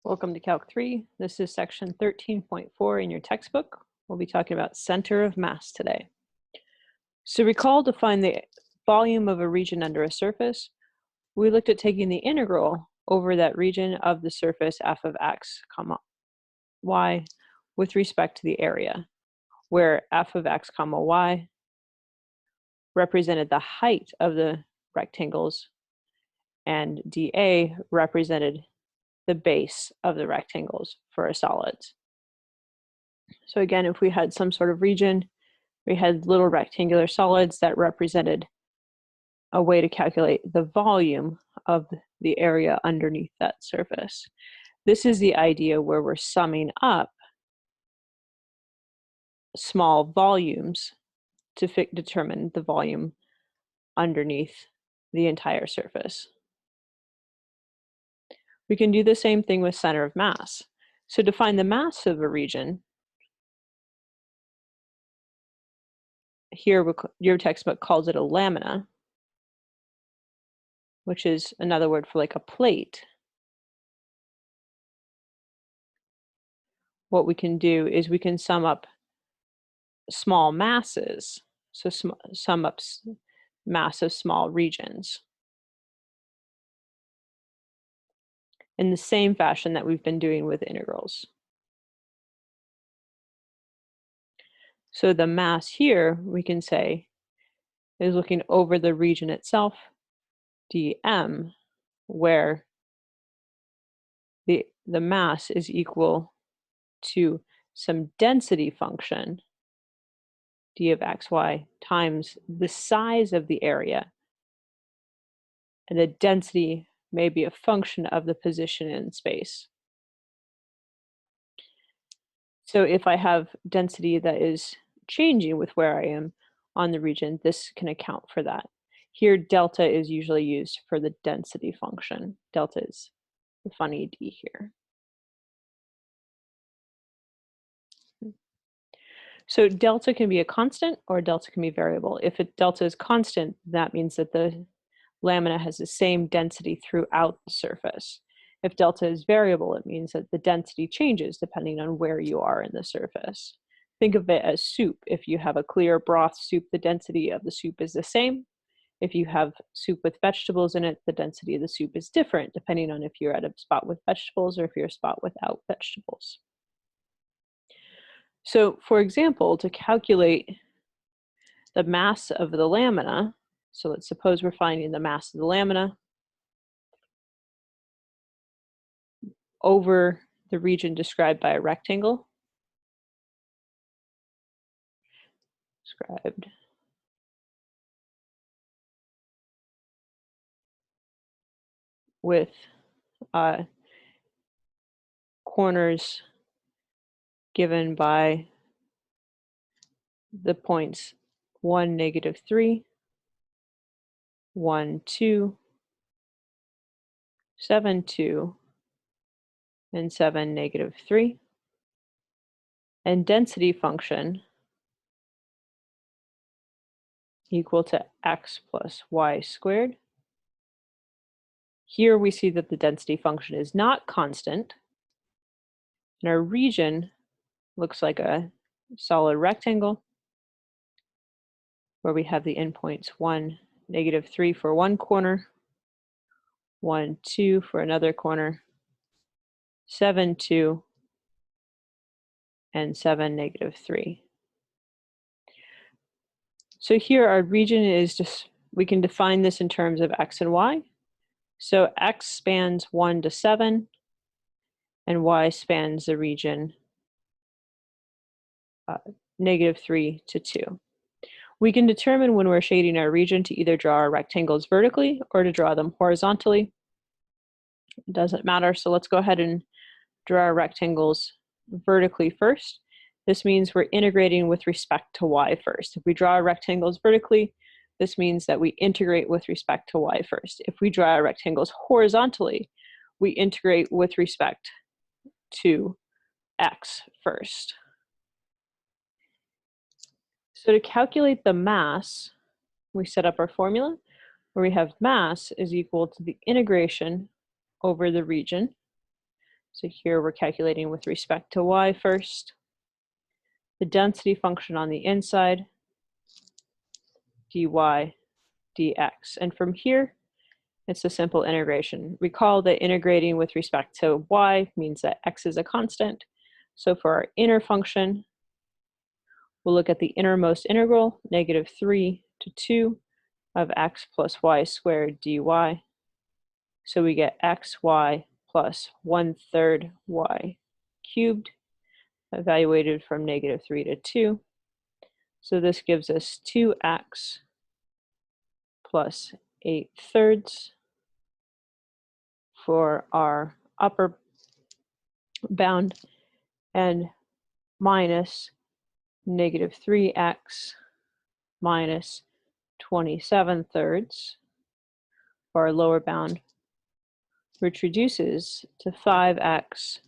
Welcome to Calc 3. This is section 13.4 in your textbook. We'll be talking about center of mass today. So recall to find the volume of a region under a surface. We looked at taking the integral over that region of the surface f of x, comma, y with respect to the area, where f of x, comma, y represented the height of the rectangles and dA represented the base of the rectangles for a solid. So again, if we had some sort of region, we had little rectangular solids that represented a way to calculate the volume of the area underneath that surface. This is the idea where we're summing up small volumes to determine the volume underneath the entire surface. We can do the same thing with center of mass. So to find the mass of a region, here your textbook calls it a lamina, which is another word for like a plate. What we can do is we can sum up small masses, so sum up mass of small regions in the same fashion that we've been doing with integrals. So the mass here, we can say, is looking over the region itself, dm, where the mass is equal to some density function, d of xy, times the size of the area. And the density may be a function of the position in space. So if I have density that is changing with where I am on the region, this can account for that. Here, delta is usually used for the density function. Delta is the funny d here. So delta can be a constant or delta can be variable. If delta is constant, that means that the lamina has the same density throughout the surface. If delta is variable, it means that the density changes depending on where you are in the surface. Think of it as soup. If you have a clear broth soup, the density of the soup is the same. If you have soup with vegetables in it, the density of the soup is different depending on if you're at a spot with vegetables or if you're a spot without vegetables. So for example, to calculate the mass of the lamina, so let's suppose we're finding the mass of the lamina over the region described by a rectangle, described with corners given by the points 1, -3, 1, 2, 7, 2, and 7, -3, and density function equal to x plus y squared. Here we see that the density function is not constant, and our region looks like a solid rectangle where we have the endpoints 1, -3 for one corner, 1, 2 for another corner, 7, 2, and 7, -3. So here our region is just, we can define this in terms of x and y. So x spans 1 to 7, and y spans the region -3 to 2. We can determine when we're shading our region to either draw our rectangles vertically or to draw them horizontally. It doesn't matter, so let's go ahead and draw our rectangles vertically first. This means we're integrating with respect to y first. If we draw our rectangles vertically, this means that we integrate with respect to y first. If we draw our rectangles horizontally, we integrate with respect to x first. So to calculate the mass, we set up our formula where we have mass is equal to the integration over the region So here we're calculating with respect to y first. The density function on the inside, dy dx. And from here, it's a simple integration. Recall that integrating with respect to y means that x is a constant. So for our inner function, we'll look at the innermost integral, -3 to 2 of x plus y squared dy. So we get xy plus 1/3 y cubed, evaluated from -3 to 2. So this gives us 2x plus 8/3 for our upper bound, and minus -3x minus 27/3 for our lower bound, which reduces to 5x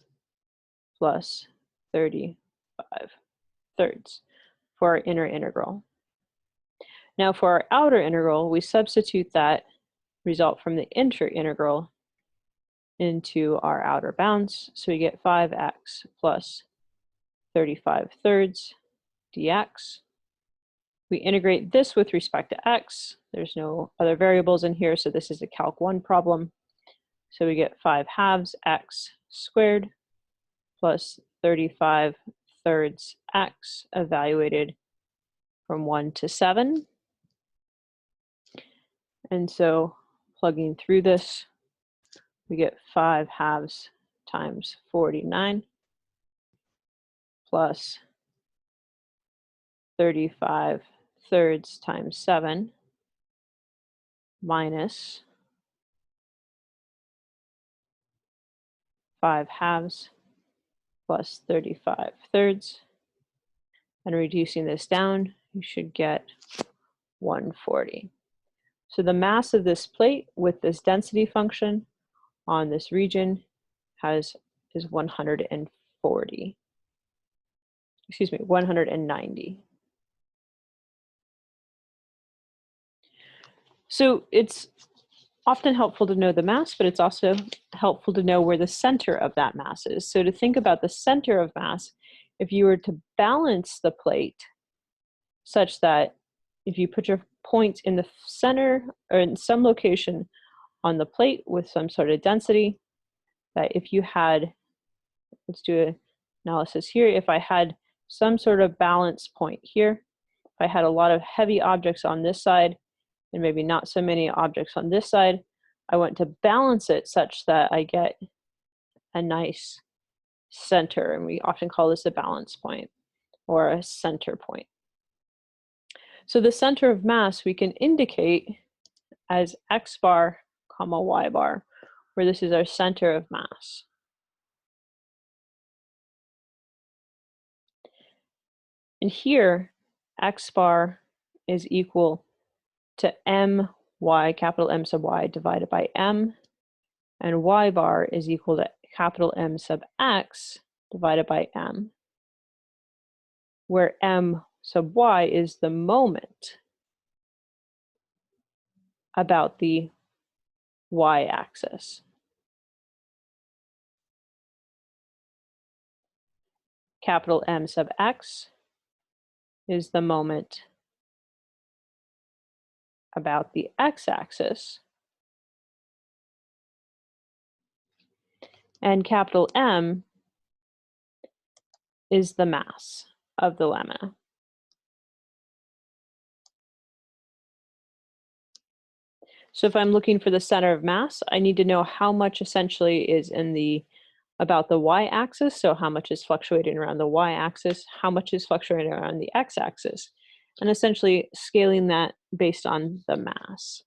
plus 35/3 for our inner integral. Now for our outer integral, we substitute that result from the integral into our outer bounds. So we get 5x plus 35/3 dx. We integrate this with respect to x. There's no other variables in here, so this is a Calc 1 problem. So we get 5/2 x squared plus 35/3 x, evaluated from 1 to 7. And so plugging through this, we get 5/2 times 49 plus 35/3 times 7 minus 5/2 plus 35/3. And reducing this down, you should get 140. So the mass of this plate with this density function on this region is 140. Excuse me, 190. So it's often helpful to know the mass, but it's also helpful to know where the center of that mass is. So to think about the center of mass, if you were to balance the plate such that if you put your point in the center or in some location on the plate with some sort of density, that if you had, let's do an analysis here, if I had some sort of balance point here, if I had a lot of heavy objects on this side and maybe not so many objects on this side, I want to balance it such that I get a nice center, and we often call this a balance point or a center point. So the center of mass we can indicate as x bar comma y bar, where this is our center of mass. And here, x bar is equal to my, capital M sub y, divided by m, and y bar is equal to capital M sub x divided by m, where m sub y is the moment about the y-axis. Capital M sub x is the moment about the x-axis, and capital M is the mass of the lamina. So if I'm looking for the center of mass, I need to know how much essentially is in the about the y-axis, so how much is fluctuating around the y-axis, how much is fluctuating around the x-axis, and essentially scaling that based on the mass.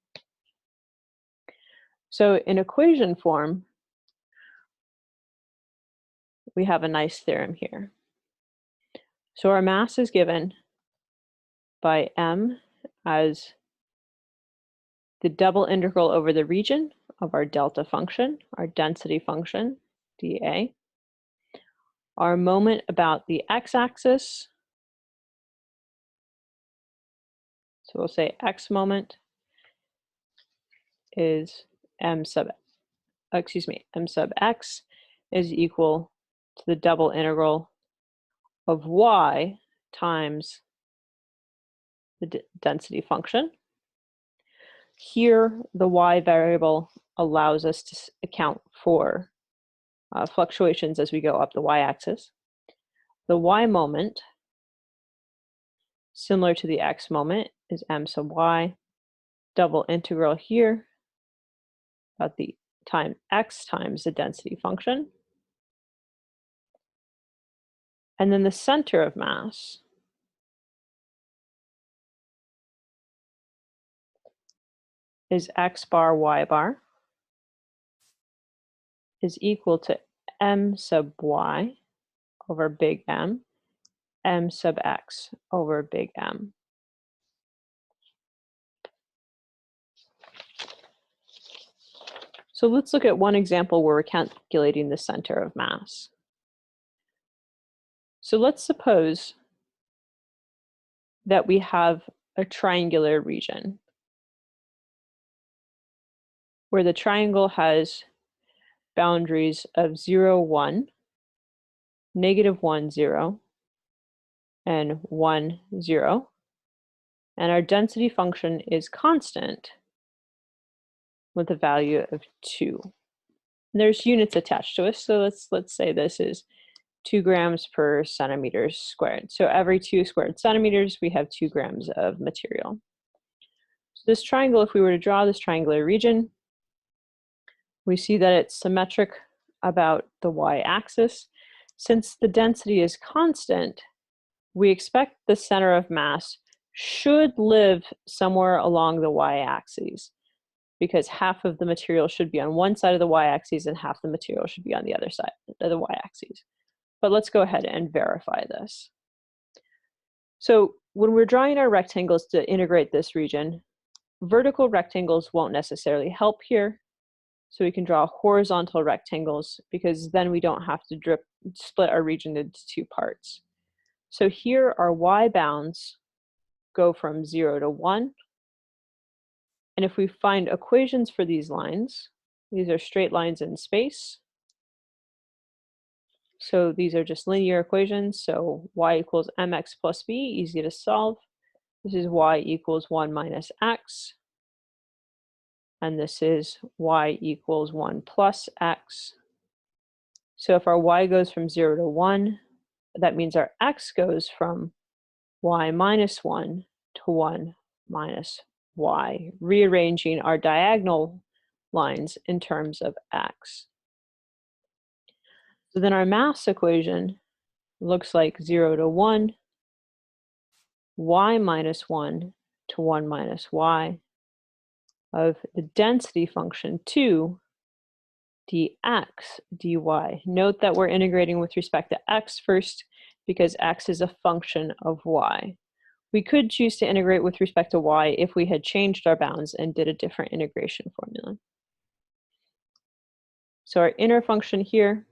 So in equation form, we have a nice theorem here. So our mass is given by m as the double integral over the region of our delta function, our density function, dA. Our moment about the x-axis, so we'll say x moment is m sub x, is equal to the double integral of y times the density function. Here, the y variable allows us to account for fluctuations as we go up the y-axis. The y moment, similar to the x moment, is m sub y. Double integral here about the time x times the density function. And then the center of mass is x bar y bar is equal to m sub y over big M, m sub x over big M. So let's look at one example where we're calculating the center of mass. So let's suppose that we have a triangular region where the triangle has boundaries of 0, 1, -1, 0, and 1, 0. And our density function is constant with a value of 2. And there's units attached to us, so let's say this is 2 grams per centimeter squared. So every 2 squared centimeters, we have 2 grams of material. So this triangle, if we were to draw this triangular region, we see that it's symmetric about the y-axis. Since the density is constant, we expect the center of mass should live somewhere along the y-axis, because half of the material should be on one side of the y-axis and half the material should be on the other side of the y-axis. But let's go ahead and verify this. So when we're drawing our rectangles to integrate this region, vertical rectangles won't necessarily help here. So we can draw horizontal rectangles because then we don't have to split our region into 2 parts. So here our y bounds go from 0 to 1. And if we find equations for these lines, these are straight lines in space. So these are just linear equations. So y equals mx plus b, easy to solve. This is y equals 1 minus x. And this is y equals 1 plus x. So if our y goes from 0 to 1, that means our x goes from y minus 1 to 1 minus y, rearranging our diagonal lines in terms of x. So then our mass equation looks like 0 to 1, y minus 1 to 1 minus y of the density function 2 dx dy. Note that we're integrating with respect to x first because x is a function of y. We could choose to integrate with respect to y if we had changed our bounds and did a different integration formula. So our inner function here,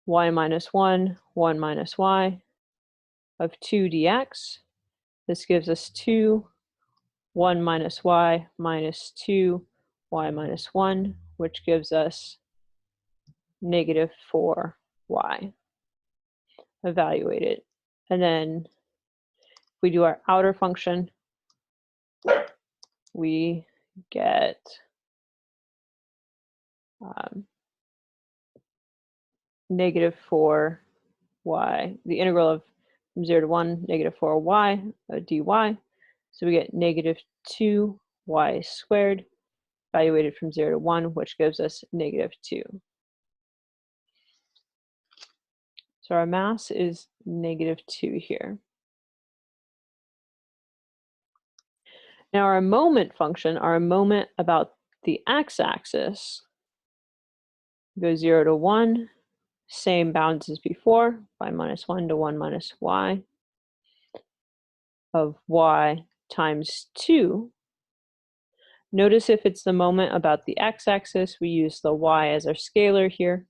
y minus 1, 1 minus y of 2 dx. This gives us 2, 1 minus y minus 2, y minus 1, which gives us negative 4y. Evaluate it. And then if we do our outer function, we get negative 4y, the integral of from 0 to 1, negative 4y dy. So we get negative 2y squared, evaluated from 0 to 1, which gives us negative 2. So our mass is negative 2 here. Now our moment function, our moment about the x-axis, goes 0 to 1, same bounds as before, y minus 1 to 1 minus y of y times 2. Notice if it's the moment about the x-axis, we use the y as our scalar here,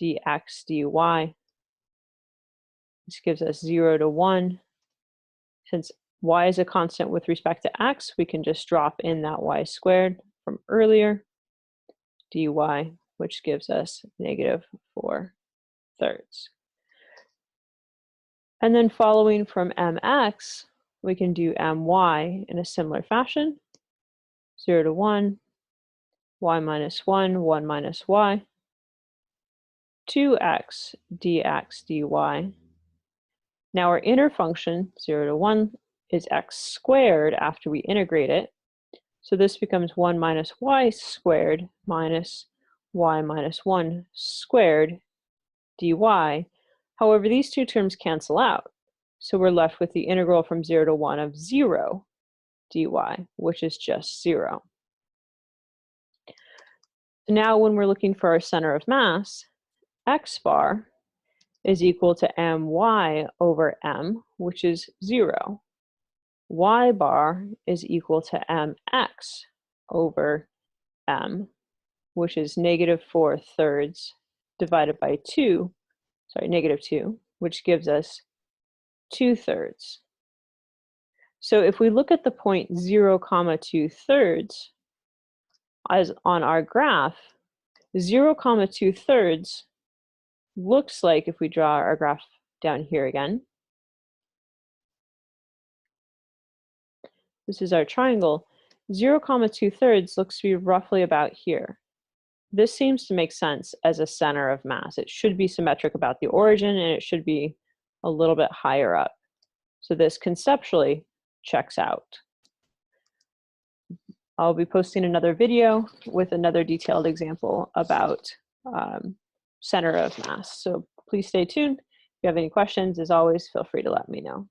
dx dy. This gives us 0 to 1. Since y is a constant with respect to x, we can just drop in that y squared from earlier, dy which gives us -4/3. And then following from mx, we can do my in a similar fashion. 0 to 1, y minus 1, 1 minus y, 2x dx dy. Now our inner function, 0 to 1, is x squared after we integrate it. So this becomes 1 minus y squared minus y minus 1 squared dy. However, these two terms cancel out. So we're left with the integral from 0 to 1 of 0 dy, which is just 0. Now when we're looking for our center of mass, x bar is equal to my over m, which is 0. Y bar is equal to mx over m, which is -4/3 divided by 2, -2, which gives us 2/3. So if we look at the point 0, 2/3 as on our graph, 0, 2/3 looks like, if we draw our graph down here again, this is our triangle, 0, 2/3 looks to be roughly about here. This seems to make sense as a center of mass. It should be symmetric about the origin, and it should be a little bit higher up. So this conceptually checks out. I'll be posting another video with another detailed example about center of mass. So please stay tuned. If you have any questions, as always, feel free to let me know.